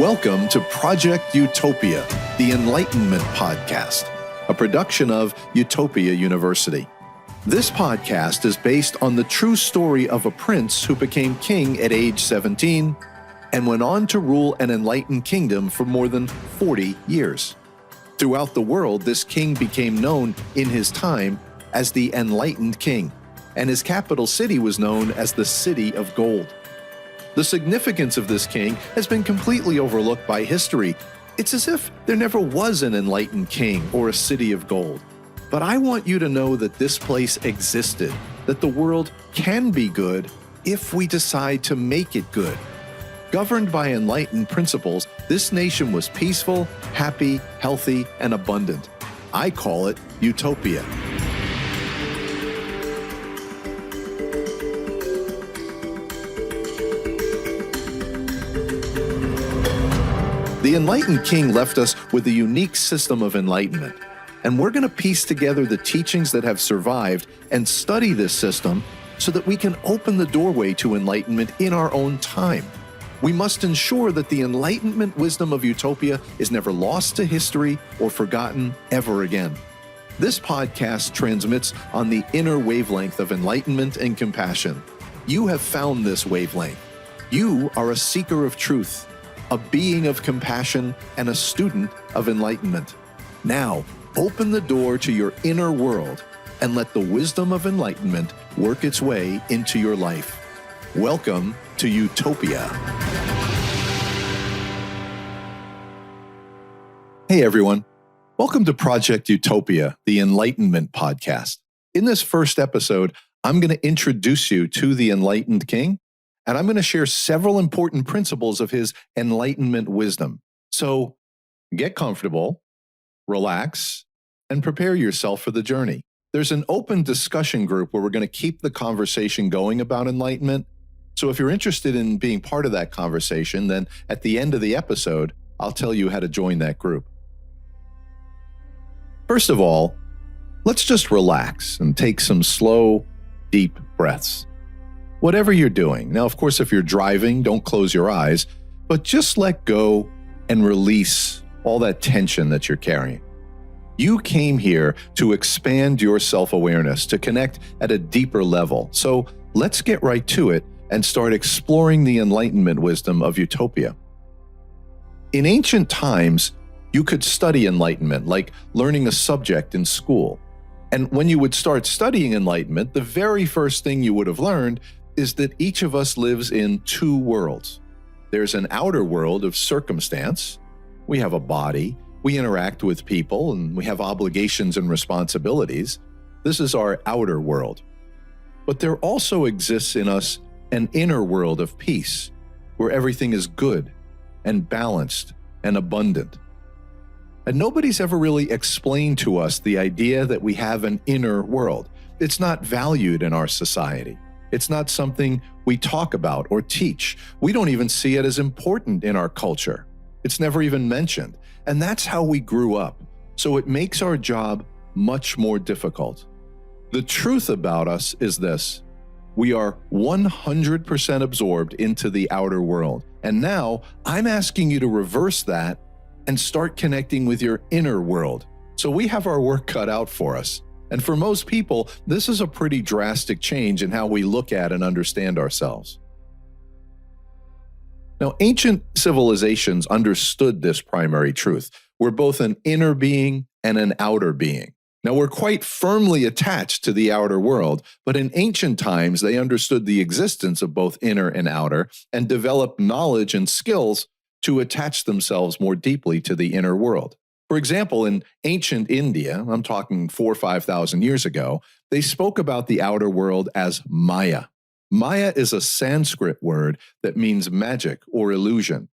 Welcome to Project Utopia, the Enlightenment Podcast, a production of Utopia University. This podcast is based on the true story of a prince who became king at age 17 and went on to rule an enlightened kingdom for more than 40 years. Throughout the world, this king became known in his time as the Enlightened King, and his capital city was known as the City of Gold. The significance of this king has been completely overlooked by history. It's as if there never was an enlightened king or a city of gold. But I want you to know that this place existed, that the world can be good if we decide to make it good. Governed by enlightened principles, this nation was peaceful, happy, healthy, and abundant. I call it Utopia. The Enlightened King left us with a unique system of enlightenment, and we're going to piece together the teachings that have survived and study this system so that we can open the doorway to enlightenment in our own time. We must ensure that the enlightenment wisdom of Utopia is never lost to history or forgotten ever again. This podcast transmits on the inner wavelength of enlightenment and compassion. You have found this wavelength. You are a seeker of truth, a being of compassion, and a student of enlightenment. Now, open the door to your inner world and let the wisdom of enlightenment work its way into your life. Welcome to Utopia. Hey everyone, welcome to Project Utopia, the Enlightenment Podcast. In this first episode, I'm going to introduce you to the Enlightened King, and I'm going to share several important principles of his enlightenment wisdom. So get comfortable, relax, and prepare yourself for the journey. There's an open discussion group where we're going to keep the conversation going about enlightenment. So if you're interested in being part of that conversation, then at the end of the episode, I'll tell you how to join that group. First of all, let's just relax and take some slow, deep breaths. Whatever you're doing. Now, of course, if you're driving, don't close your eyes, but just let go and release all that tension that you're carrying. You came here to expand your self-awareness, to connect at a deeper level. So let's get right to it and start exploring the enlightenment wisdom of Utopia. In ancient times, you could study enlightenment like learning a subject in school. And when you would start studying enlightenment, the very first thing you would have learned is that each of us lives in two worlds. There's an outer world of circumstance. We have a body, we interact with people, and we have obligations and responsibilities. This is our outer world. But there also exists in us an inner world of peace, where everything is good and balanced and abundant. And nobody's ever really explained to us the idea that we have an inner world. It's not valued in our society. It's not something we talk about or teach. We don't even see it as important in our culture. It's never even mentioned. And that's how we grew up. So it makes our job much more difficult. The truth about us is this: we are 100% absorbed into the outer world. And now I'm asking you to reverse that and start connecting with your inner world. So we have our work cut out for us. And for most people, this is a pretty drastic change in how we look at and understand ourselves. Now, ancient civilizations understood this primary truth. We're both an inner being and an outer being. Now, we're quite firmly attached to the outer world, but in ancient times, they understood the existence of both inner and outer and developed knowledge and skills to attach themselves more deeply to the inner world. For example, in ancient India, I'm talking 4,000 or 5,000 years ago, they spoke about the outer world as Maya. Maya is a Sanskrit word that means magic or illusion.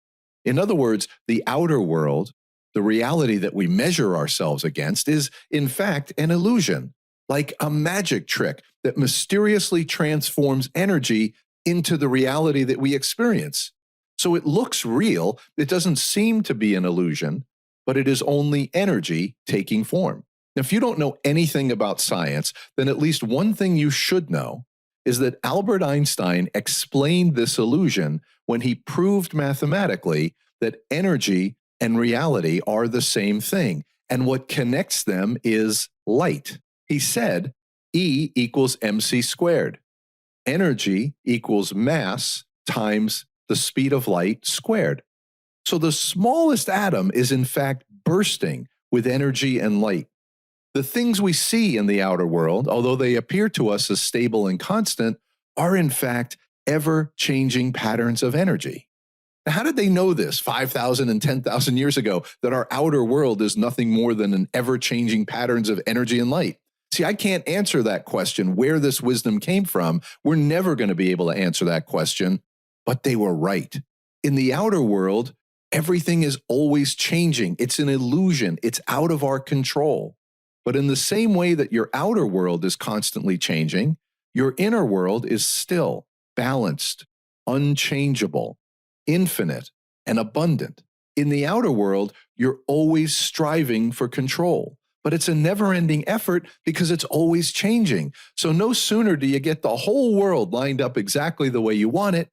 In other words, the outer world, the reality that we measure ourselves against, is in fact an illusion, like a magic trick that mysteriously transforms energy into the reality that we experience. So it looks real, it doesn't seem to be an illusion, but it is only energy taking form. Now, if you don't know anything about science, then at least one thing you should know is that Albert Einstein explained this illusion when he proved mathematically that energy and reality are the same thing, and what connects them is light. He said E equals mc squared. Energy equals mass times the speed of light squared. So the smallest atom is in fact bursting with energy and light. The things we see in the outer world, although they appear to us as stable and constant, are in fact ever-changing patterns of energy. Now, how did they know this 5,000 and 10,000 years ago, that our outer world is nothing more than an ever-changing patterns of energy and light? See, I can't answer that question, where this wisdom came from. We're never going to be able to answer that question, but they were right. In the outer world, everything is always changing. It's an illusion. It's out of our control. But in the same way that your outer world is constantly changing, your inner world is still balanced, unchangeable, infinite, and abundant. In the outer world, you're always striving for control, but it's a never-ending effort because it's always changing. So no sooner do you get the whole world lined up exactly the way you want it,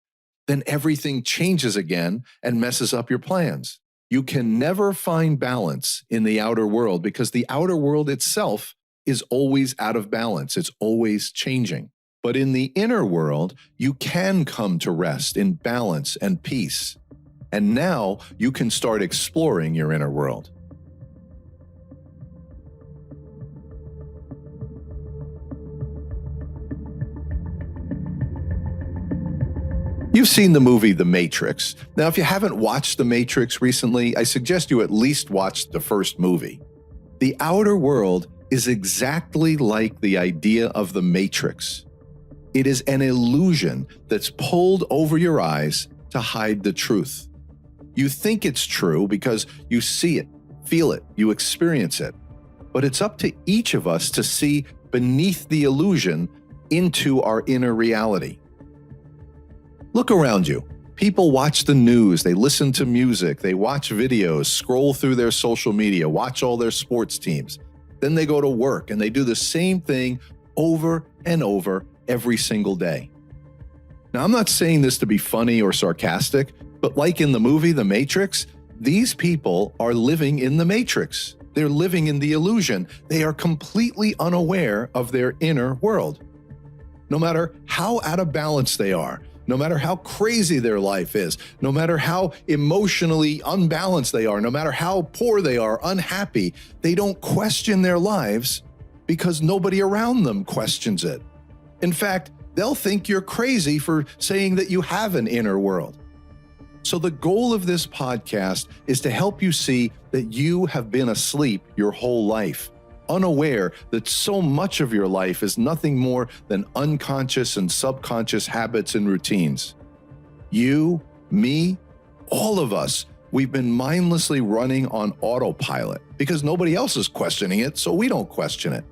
then everything changes again and messes up your plans. You can never find balance in the outer world because the outer world itself is always out of balance. It's always changing. But in the inner world, you can come to rest in balance and peace. And now you can start exploring your inner world. You've seen the movie The Matrix. Now, if you haven't watched The Matrix recently, I suggest you at least watch the first movie. The outer world is exactly like the idea of the Matrix. It is an illusion that's pulled over your eyes to hide the truth. You think it's true because you see it, feel it, you experience it. But it's up to each of us to see beneath the illusion into our inner reality. Look around you. People watch the news, they listen to music, they watch videos, scroll through their social media, watch all their sports teams. Then they go to work and they do the same thing over and over every single day. Now, I'm not saying this to be funny or sarcastic, but like in the movie The Matrix, these people are living in the Matrix. They're living in the illusion. They are completely unaware of their inner world. No matter how out of balance they are, no matter how crazy their life is, no matter how emotionally unbalanced they are, no matter how poor they are, unhappy, they don't question their lives because nobody around them questions it. In fact, they'll think you're crazy for saying that you have an inner world. So the goal of this podcast is to help you see that you have been asleep your whole life, unaware that so much of your life is nothing more than unconscious and subconscious habits and routines. You, me, all of us, we've been mindlessly running on autopilot because nobody else is questioning it, so we don't question it.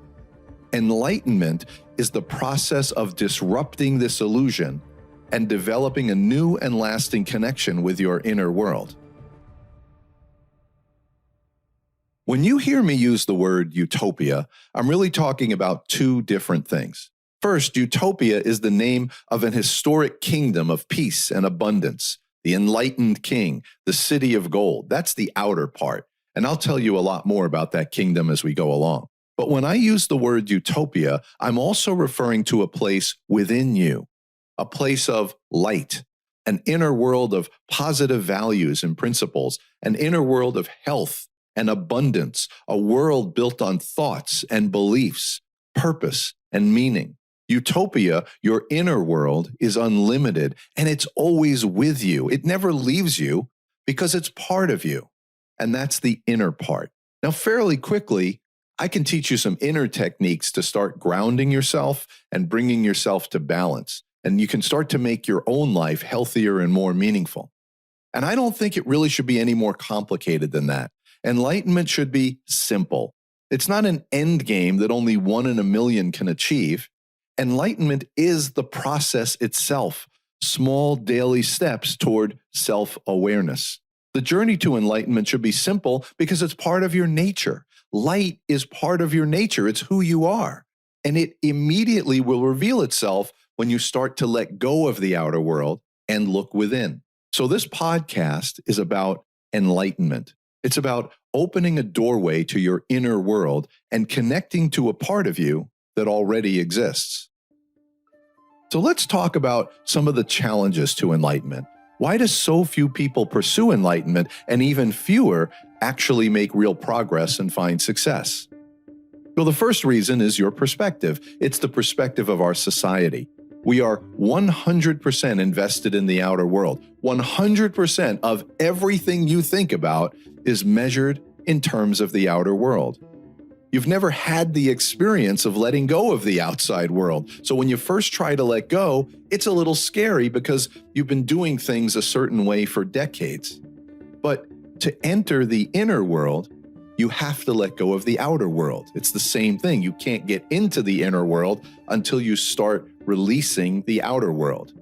Enlightenment is the process of disrupting this illusion and developing a new and lasting connection with your inner world. When you hear me use the word utopia, I'm really talking about two different things. First, utopia is the name of an historic kingdom of peace and abundance, the enlightened king, the city of gold. That's the outer part, and I'll tell you a lot more about that kingdom as we go along. But when I use the word utopia, I'm also referring to a place within you, a place of light, an inner world of positive values and principles, an inner world of health and abundance, a world built on thoughts and beliefs, purpose and meaning. Utopia, your inner world, is unlimited and it's always with you. It never leaves you because it's part of you. And that's the inner part. Now, fairly quickly, I can teach you some inner techniques to start grounding yourself and bringing yourself to balance. And you can start to make your own life healthier and more meaningful. And I don't think it really should be any more complicated than that. Enlightenment should be simple. It's not an end game that only 1 in a million can achieve. Enlightenment is the process itself, small daily steps toward self-awareness. The journey to enlightenment should be simple because it's part of your nature. Light is part of your nature. It's who you are. And it immediately will reveal itself when you start to let go of the outer world and look within. So this podcast is about enlightenment. It's about opening a doorway to your inner world and connecting to a part of you that already exists. So let's talk about some of the challenges to enlightenment. Why do so few people pursue enlightenment and even fewer actually make real progress and find success? Well, the first reason is your perspective. It's the perspective of our society. We are 100% invested in the outer world. 100% of everything you think about is measured in terms of the outer world. You've never had the experience of letting go of the outside world. So when you first try to let go, it's a little scary because you've been doing things a certain way for decades. But to enter the inner world, you have to let go of the outer world. It's the same thing. You can't get into the inner world until you start releasing the outer world.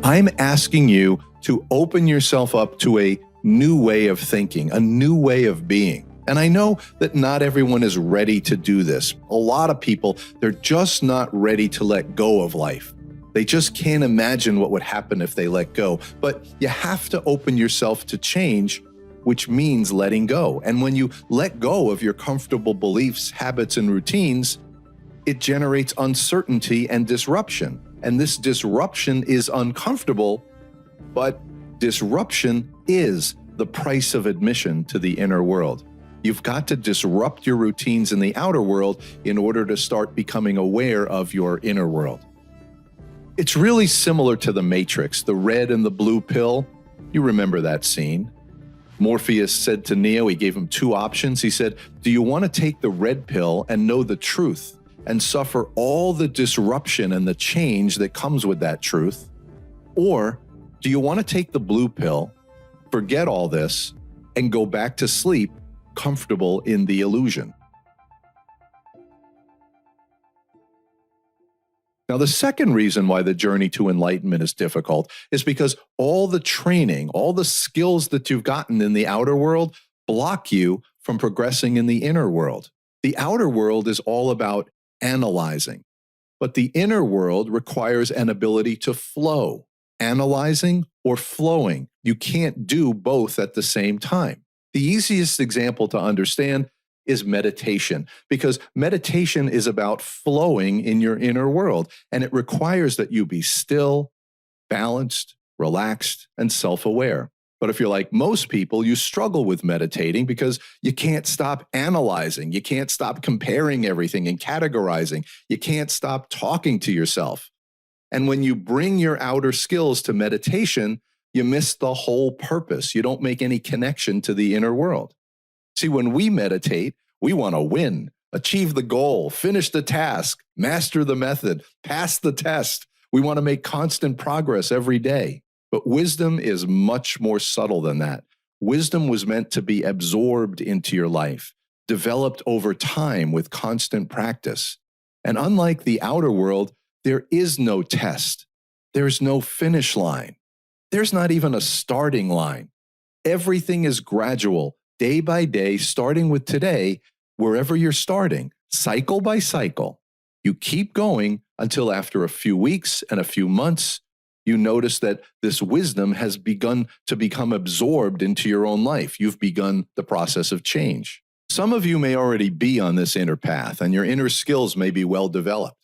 I'm asking you to open yourself up to a new way of thinking, a new way of being. And I know that not everyone is ready to do this. A lot of people, they're just not ready to let go of life. They just can't imagine what would happen if they let go. But you have to open yourself to change, which means letting go. And when you let go of your comfortable beliefs, habits, and routines, it generates uncertainty and disruption. And this disruption is uncomfortable, but disruption is the price of admission to the inner world. You've got to disrupt your routines in the outer world in order to start becoming aware of your inner world. It's really similar to the Matrix, the red and the blue pill. You remember that scene. Morpheus said to Neo, he gave him two options. He said, do you want to take the red pill and know the truth and suffer all the disruption and the change that comes with that truth? Or do you want to take the blue pill, forget all this, and go back to sleep comfortable in the illusion? Now, the second reason why the journey to enlightenment is difficult is because all the training, all the skills that you've gotten in the outer world block you from progressing in the inner world. The outer world is all about analyzing, but the inner world requires an ability to flow, analyzing or flowing. You can't do both at the same time. The easiest example to understand is meditation, because meditation is about flowing in your inner world, and it requires that you be still, balanced, relaxed, and self-aware. But if you're like most people, you struggle with meditating because you can't stop analyzing. You can't stop comparing everything and categorizing. You can't stop talking to yourself. And when you bring your outer skills to meditation, you miss the whole purpose. You don't make any connection to the inner world. See, when we meditate, we want to win, achieve the goal, finish the task, master the method, pass the test. We want to make constant progress every day. But wisdom is much more subtle than that. Wisdom was meant to be absorbed into your life, developed over time with constant practice. And unlike the outer world, there is no test. There's no finish line. There's not even a starting line. Everything is gradual, day by day, starting with today, wherever you're starting, cycle by cycle. You keep going until after a few weeks and a few months, you notice that this wisdom has begun to become absorbed into your own life. You've begun the process of change. Some of you may already be on this inner path, and your inner skills may be well developed.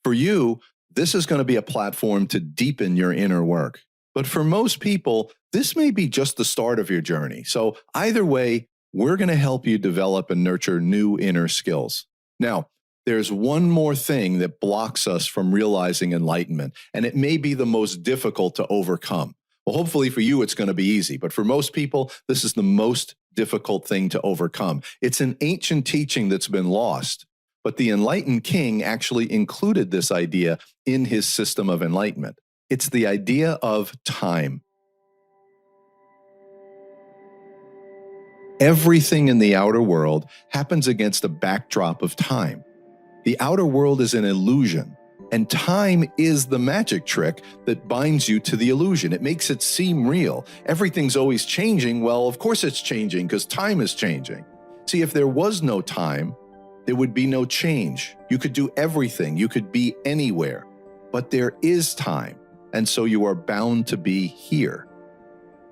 For you, this is going to be a platform to deepen your inner work. But for most people, this may be just the start of your journey. So either way, we're going to help you develop and nurture new inner skills. Now, there's one more thing that blocks us from realizing enlightenment, and it may be the most difficult to overcome. Well, hopefully for you, it's going to be easy, but for most people, this is the most difficult thing to overcome. It's an ancient teaching that's been lost, but the enlightened king actually included this idea in his system of enlightenment. It's the idea of time. Everything in the outer world happens against a backdrop of time. The outer world is an illusion, and time is the magic trick that binds you to the illusion. It makes it seem real. Everything's always changing. Well, of course it's changing because time is changing. See, if there was no time, there would be no change. You could do everything. You could be anywhere. But there is time, and so you are bound to be here.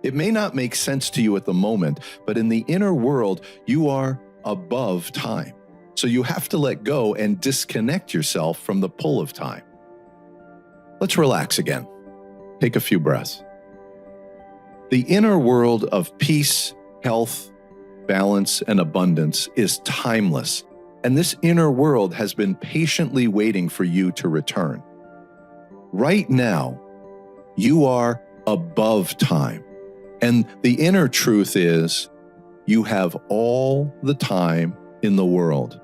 It may not make sense to you at the moment, but in the inner world, you are above time. So you have to let go and disconnect yourself from the pull of time. Let's relax again. Take a few breaths. The inner world of peace, health, balance, and abundance is timeless, and this inner world has been patiently waiting for you to return. Right now, you are above time, and the inner truth is you have all the time in the world.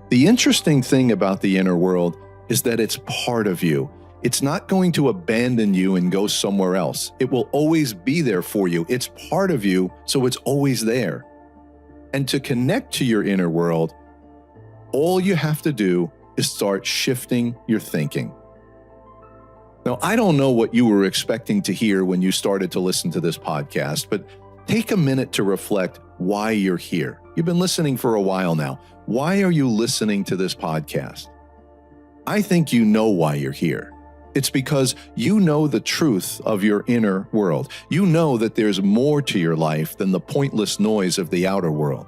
The interesting thing about the inner world is that it's part of you. It's not going to abandon you and go somewhere else. It will always be there for you. It's part of you, so it's always there. And to connect to your inner world, all you have to do is start shifting your thinking. Now, I don't know what you were expecting to hear when you started to listen to this podcast, but take a minute to reflect why you're here. You've been listening for a while now. Why are you listening to this podcast? I think you know why you're here. It's because you know the truth of your inner world. You know that there's more to your life than the pointless noise of the outer world.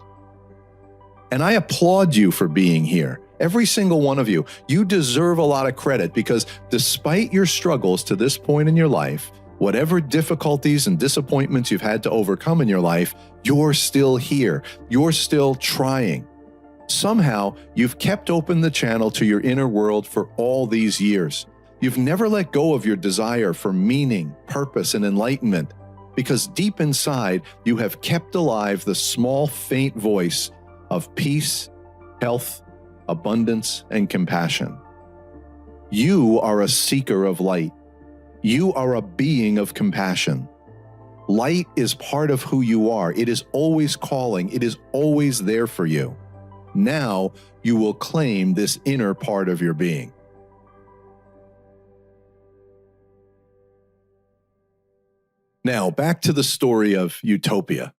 And I applaud you for being here. Every single one of you. You deserve a lot of credit because despite your struggles to this point in your life, whatever difficulties and disappointments you've had to overcome in your life, you're still here. You're still trying. Somehow, you've kept open the channel to your inner world for all these years. You've never let go of your desire for meaning, purpose, and enlightenment because deep inside, you have kept alive the small, faint voice of peace, health, abundance, and compassion. You are a seeker of light. You are a being of compassion. Light is part of who you are. It is always calling. It is always there for you. Now you will claim this inner part of your being. Now, back to the story of Utopia.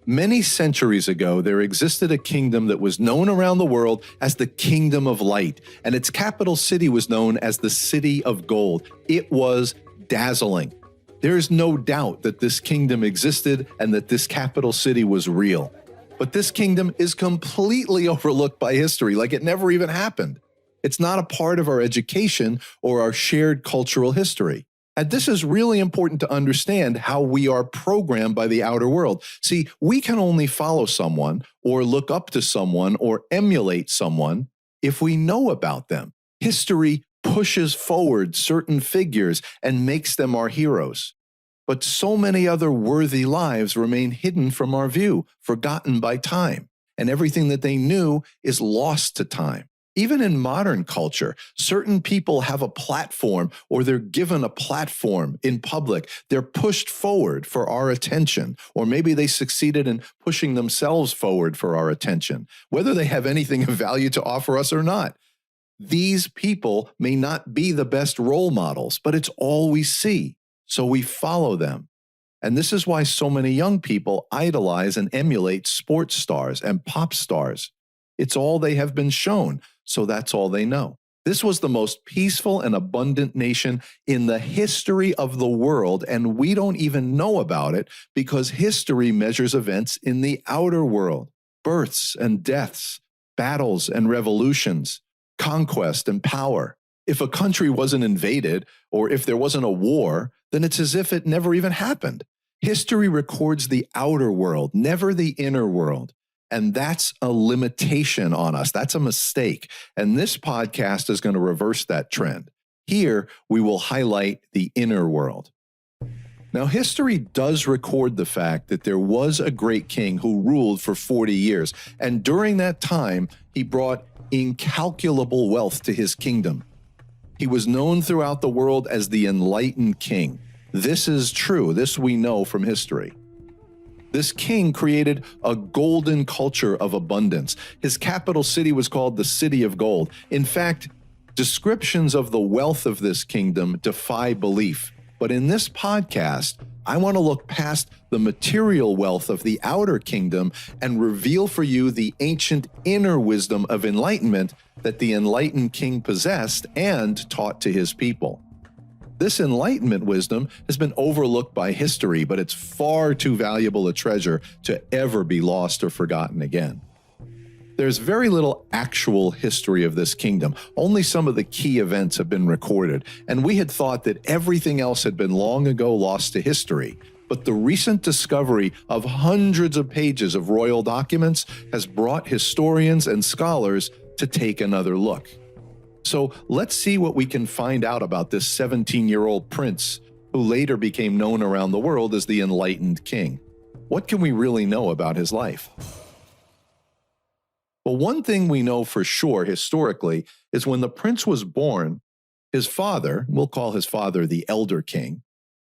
Many centuries ago, there existed a kingdom that was known around the world as the Kingdom of Light, and its capital city was known as the City of Gold. It was dazzling. There is no doubt that this kingdom existed and that this capital city was real. But this kingdom is completely overlooked by history, like it never even happened. It's not a part of our education or our shared cultural history. And this is really important to understand how we are programmed by the outer world. See, we can only follow someone or look up to someone or emulate someone if we know about them. History pushes forward certain figures and makes them our heroes. But so many other worthy lives remain hidden from our view, forgotten by time, and everything that they knew is lost to time. Even in modern culture, certain people have a platform or they're given a platform in public. They're pushed forward for our attention, or maybe they succeeded in pushing themselves forward for our attention, whether they have anything of value to offer us or not. These people may not be the best role models, but it's all we see, so we follow them. And this is why so many young people idolize and emulate sports stars and pop stars. It's all they have been shown, so that's all they know. This was the most peaceful and abundant nation in the history of the world, and we don't even know about it because history measures events in the outer world. Births and deaths, battles and revolutions, conquest and power. If a country wasn't invaded, or if there wasn't a war, then it's as if it never even happened. History records the outer world, never the inner world. And that's a limitation on us. That's a mistake. And this podcast is going to reverse that trend. Here, we will highlight the inner world. Now, history does record the fact that there was a great king who ruled for 40 years. And during that time, he brought incalculable wealth to his kingdom. He was known throughout the world as the enlightened king. This is true. This we know from history. This king created a golden culture of abundance. His capital city was called the City of Gold. In fact, descriptions of the wealth of this kingdom defy belief. But in this podcast, I want to look past the material wealth of the outer kingdom and reveal for you the ancient inner wisdom of enlightenment that the enlightened king possessed and taught to his people. This Enlightenment wisdom has been overlooked by history, but it's far too valuable a treasure to ever be lost or forgotten again. There's very little actual history of this kingdom. Only some of the key events have been recorded, and we had thought that everything else had been long ago lost to history. But the recent discovery of hundreds of pages of royal documents has brought historians and scholars to take another look. So let's see what we can find out about this 17-year-old prince who later became known around the world as the Enlightened King. What can we really know about his life? Well, one thing we know for sure historically is when the prince was born, his father, we'll call his father the Elder King,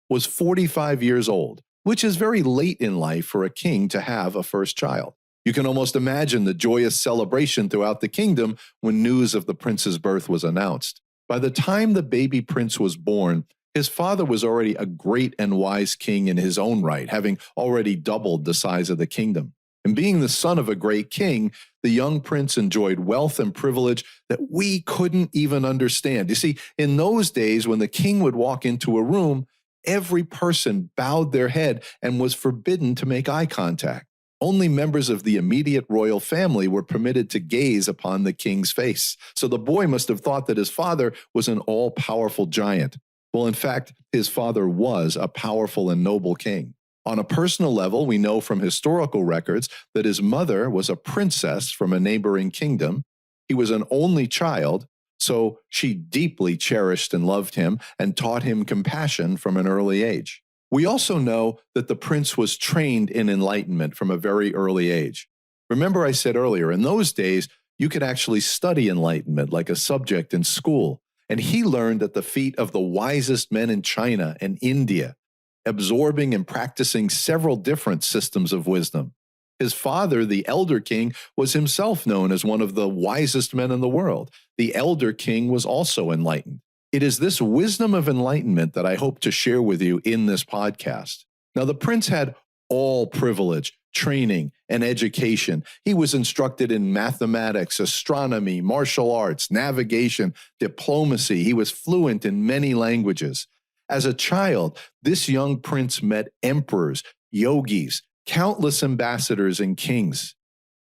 was 45 years old, which is very late in life for a king to have a first child. You can almost imagine the joyous celebration throughout the kingdom when news of the prince's birth was announced. By the time the baby prince was born, his father was already a great and wise king in his own right, having already doubled the size of the kingdom. And being the son of a great king, the young prince enjoyed wealth and privilege that we couldn't even understand. You see, in those days, when the king would walk into a room, every person bowed their head and was forbidden to make eye contact. Only members of the immediate royal family were permitted to gaze upon the king's face. So the boy must have thought that his father was an all-powerful giant. Well, in fact, his father was a powerful and noble king. On a personal level, we know from historical records that his mother was a princess from a neighboring kingdom. He was an only child, so she deeply cherished and loved him and taught him compassion from an early age. We also know that the prince was trained in enlightenment from a very early age. Remember I said earlier, in those days, you could actually study enlightenment like a subject in school, and he learned at the feet of the wisest men in China and India, absorbing and practicing several different systems of wisdom. His father, the Elder King, was himself known as one of the wisest men in the world. The Elder King was also enlightened. It is this wisdom of enlightenment that I hope to share with you in this podcast. Now, the prince had all privilege, training, and education. He was instructed in mathematics, astronomy, martial arts, navigation, diplomacy. He was fluent in many languages. As a child, this young prince met emperors, yogis, countless ambassadors and kings.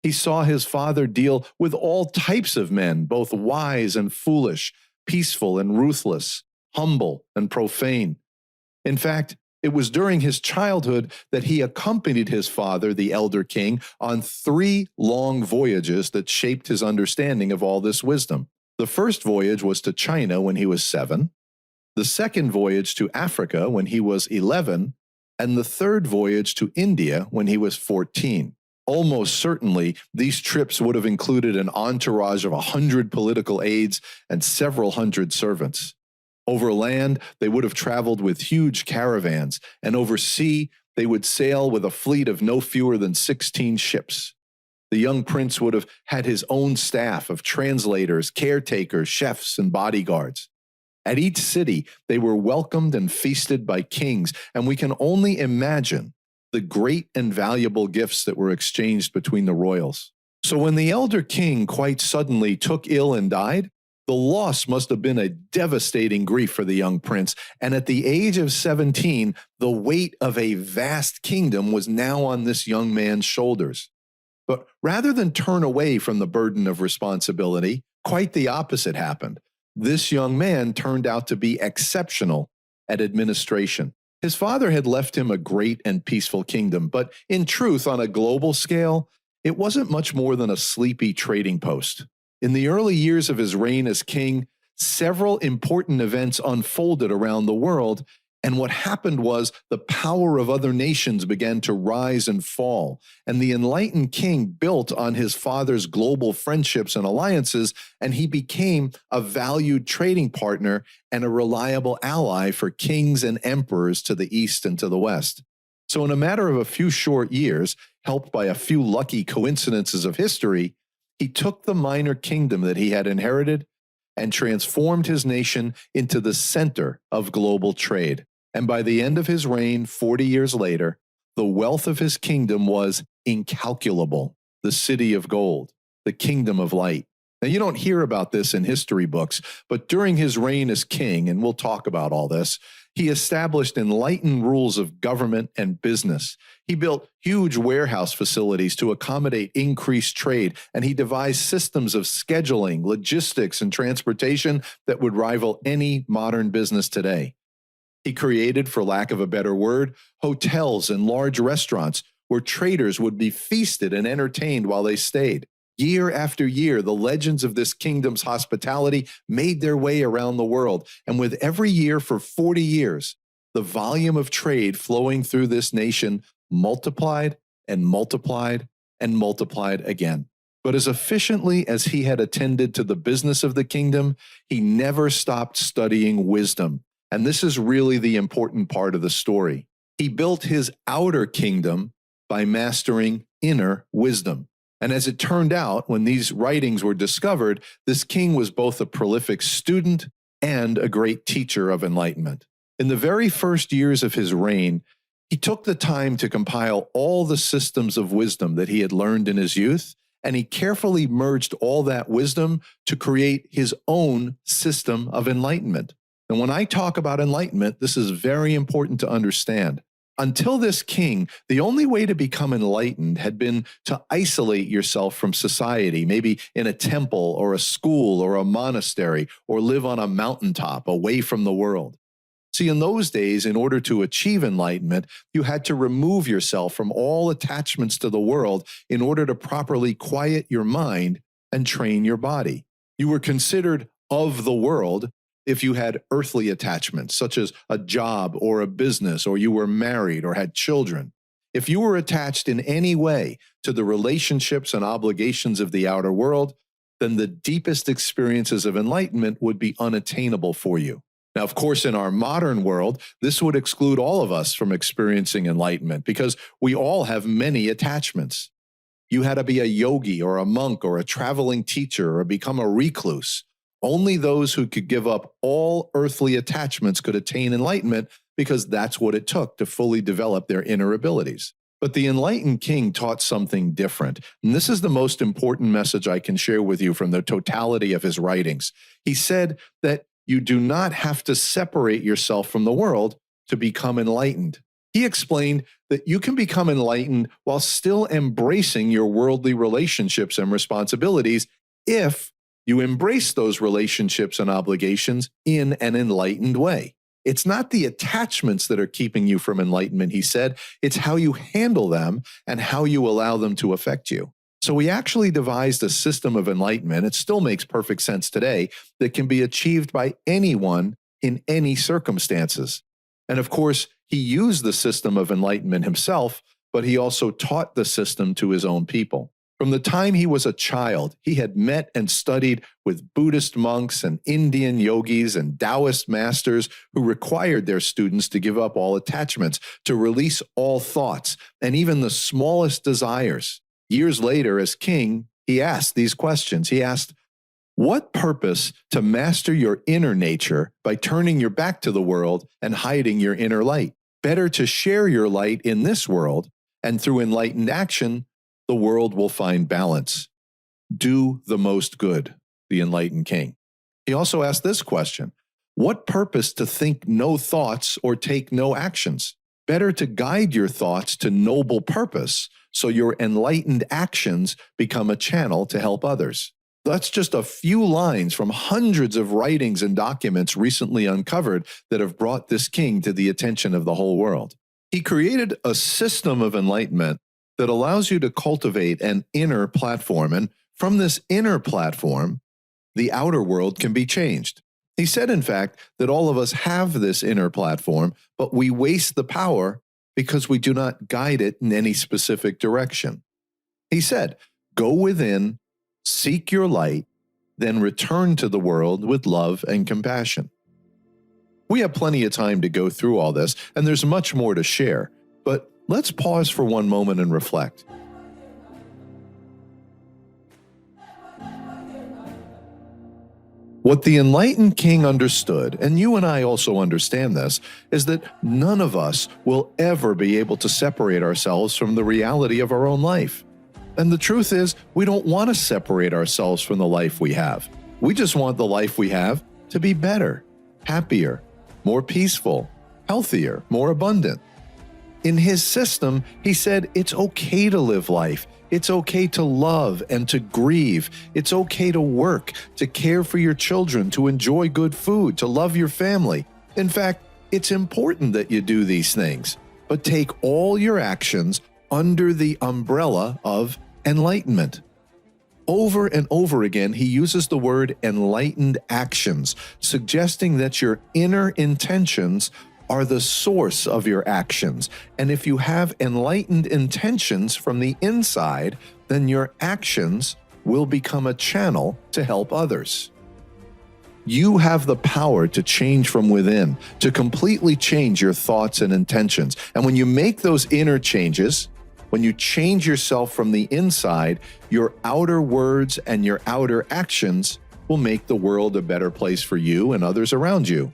He saw his father deal with all types of men, both wise and foolish, peaceful and ruthless, humble and profane. In fact, it was during his childhood that he accompanied his father, the Elder King, on 3 long voyages that shaped his understanding of all this wisdom. The first voyage was to China when he was 7, the second voyage to Africa when he was 11, and the third voyage to India when he was 14. Almost certainly, these trips would have included an entourage of 100 political aides and several hundred servants. Over land, they would have traveled with huge caravans, and over sea, they would sail with a fleet of no fewer than 16 ships. The young prince would have had his own staff of translators, caretakers, chefs, and bodyguards. At each city, they were welcomed and feasted by kings, and we can only imagine the great and valuable gifts that were exchanged between the royals. So when the Elder King quite suddenly took ill and died, the loss must have been a devastating grief for the young prince, and at the age of 17, the weight of a vast kingdom was now on this young man's shoulders. But rather than turn away from the burden of responsibility, quite the opposite happened. This young man turned out to be exceptional at administration. His father had left him a great and peaceful kingdom, but in truth, on a global scale, it wasn't much more than a sleepy trading post. In the early years of his reign as king, several important events unfolded around the world, and what happened was the power of other nations began to rise and fall, and the enlightened king built on his father's global friendships and alliances, and he became a valued trading partner and a reliable ally for kings and emperors to the east and to the west. So in a matter of a few short years, helped by a few lucky coincidences of history, he took the minor kingdom that he had inherited and transformed his nation into the center of global trade. And by the end of his reign, 40 years later, the wealth of his kingdom was incalculable. The city of gold, the kingdom of light. Now, you don't hear about this in history books, but during his reign as king, and we'll talk about all this, he established enlightened rules of government and business. He built huge warehouse facilities to accommodate increased trade, and he devised systems of scheduling, logistics, and transportation that would rival any modern business today. He created, for lack of a better word, hotels and large restaurants where traders would be feasted and entertained while they stayed. Year after year, the legends of this kingdom's hospitality made their way around the world, and with every year for 40 years, the volume of trade flowing through this nation multiplied and multiplied and multiplied again. But as efficiently as he had attended to the business of the kingdom, he never stopped studying wisdom. And this is really the important part of the story. He built his outer kingdom by mastering inner wisdom. And as it turned out, when these writings were discovered, this king was both a prolific student and a great teacher of enlightenment. In the very first years of his reign, he took the time to compile all the systems of wisdom that he had learned in his youth, and he carefully merged all that wisdom to create his own system of enlightenment. And when I talk about enlightenment, this is very important to understand. Until this king, the only way to become enlightened had been to isolate yourself from society, maybe in a temple or a school or a monastery, or live on a mountaintop away from the world. See, in those days, in order to achieve enlightenment, you had to remove yourself from all attachments to the world in order to properly quiet your mind and train your body. You were considered of the world if you had earthly attachments, such as a job or a business, or you were married or had children. If you were attached in any way to the relationships and obligations of the outer world, then the deepest experiences of enlightenment would be unattainable for you. Now, of course, in our modern world, this would exclude all of us from experiencing enlightenment because we all have many attachments. You had to be a yogi or a monk or a traveling teacher or become a recluse. Only those who could give up all earthly attachments could attain enlightenment because that's what it took to fully develop their inner abilities. But the enlightened king taught something different, and this is the most important message I can share with you from the totality of his writings. He said that you do not have to separate yourself from the world to become enlightened. He explained that you can become enlightened while still embracing your worldly relationships and responsibilities if you embrace those relationships and obligations in an enlightened way. It's not the attachments that are keeping you from enlightenment, he said. It's how you handle them and how you allow them to affect you. So he actually devised a system of enlightenment. It still makes perfect sense today that can be achieved by anyone in any circumstances. And of course, he used the system of enlightenment himself, but he also taught the system to his own people. From the time he was a child, he had met and studied with Buddhist monks and Indian yogis and Taoist masters who required their students to give up all attachments, to release all thoughts, and even the smallest desires. Years later, as king, he asked these questions. He asked, what purpose to master your inner nature by turning your back to the world and hiding your inner light? Better to share your light in this world, and through enlightened action, the world will find balance. Do the most good, the enlightened king. He also asked this question, what purpose to think no thoughts or take no actions? Better to guide your thoughts to noble purpose so your enlightened actions become a channel to help others. That's just a few lines from hundreds of writings and documents recently uncovered that have brought this king to the attention of the whole world. He created a system of enlightenment that allows you to cultivate an inner platform, and from this inner platform, the outer world can be changed. He said, in fact, that all of us have this inner platform, but we waste the power because we do not guide it in any specific direction. He said, go within, seek your light, then return to the world with love and compassion. We have plenty of time to go through all this, and there's much more to share, but let's pause for one moment and reflect. What the enlightened king understood, and you and I also understand this, is that none of us will ever be able to separate ourselves from the reality of our own life. And the truth is, we don't want to separate ourselves from the life we have. We just want the life we have to be better, happier, more peaceful, healthier, more abundant. In his system, he said it's okay to live life. It's okay to love and to grieve. It's okay to work, to care for your children, to enjoy good food, to love your family. In fact, it's important that you do these things, but take all your actions under the umbrella of enlightenment. Over and over again, he uses the word enlightened actions, suggesting that your inner intentions are the source of your actions. And if you have enlightened intentions from the inside, then your actions will become a channel to help others. You have the power to change from within, to completely change your thoughts and intentions. And when you make those inner changes, when you change yourself from the inside, your outer words and your outer actions will make the world a better place for you and others around you.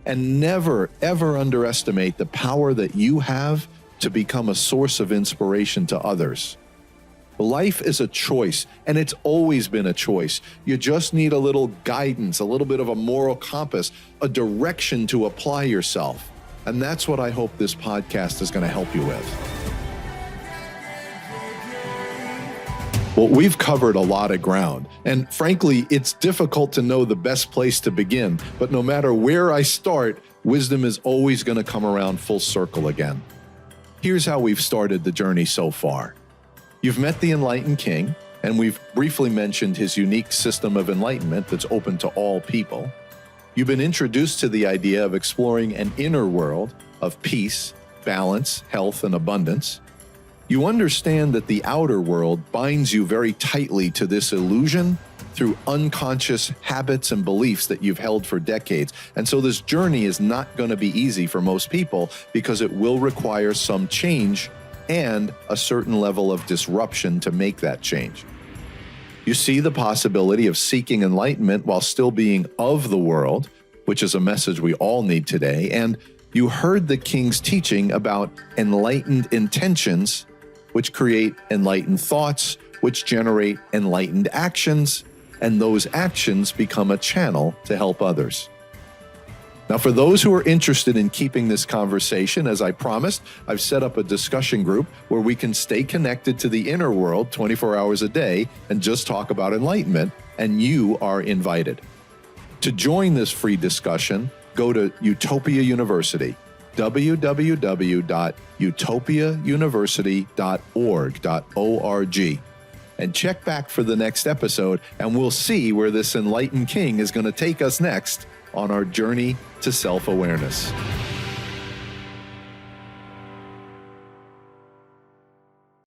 And never, ever underestimate the power that you have to become a source of inspiration to others. Life is a choice, and it's always been a choice. You just need a little guidance, a little bit of a moral compass, a direction to apply yourself. And that's what I hope this podcast is going to help you with. Well, we've covered a lot of ground, and frankly, it's difficult to know the best place to begin, but no matter where I start, wisdom is always going to come around full circle again. Here's how we've started the journey so far. You've met the Enlightened King, and we've briefly mentioned his unique system of enlightenment that's open to all people. You've been introduced to the idea of exploring an inner world of peace, balance, health, and abundance. You understand that the outer world binds you very tightly to this illusion through unconscious habits and beliefs that you've held for decades. And so this journey is not going to be easy for most people because it will require some change and a certain level of disruption to make that change. You see the possibility of seeking enlightenment while still being of the world, which is a message we all need today. And you heard the King's teaching about enlightened intentions, which create enlightened thoughts, which generate enlightened actions, and those actions become a channel to help others. Now, for those who are interested in keeping this conversation, as I promised, I've set up a discussion group where we can stay connected to the inner world 24 hours a day and just talk about enlightenment, and you are invited. To join this free discussion, go to Utopia University, www.utopiauniversity.org, and check back for the next episode, and we'll see where this Enlightened King is going to take us next on our journey to self-awareness.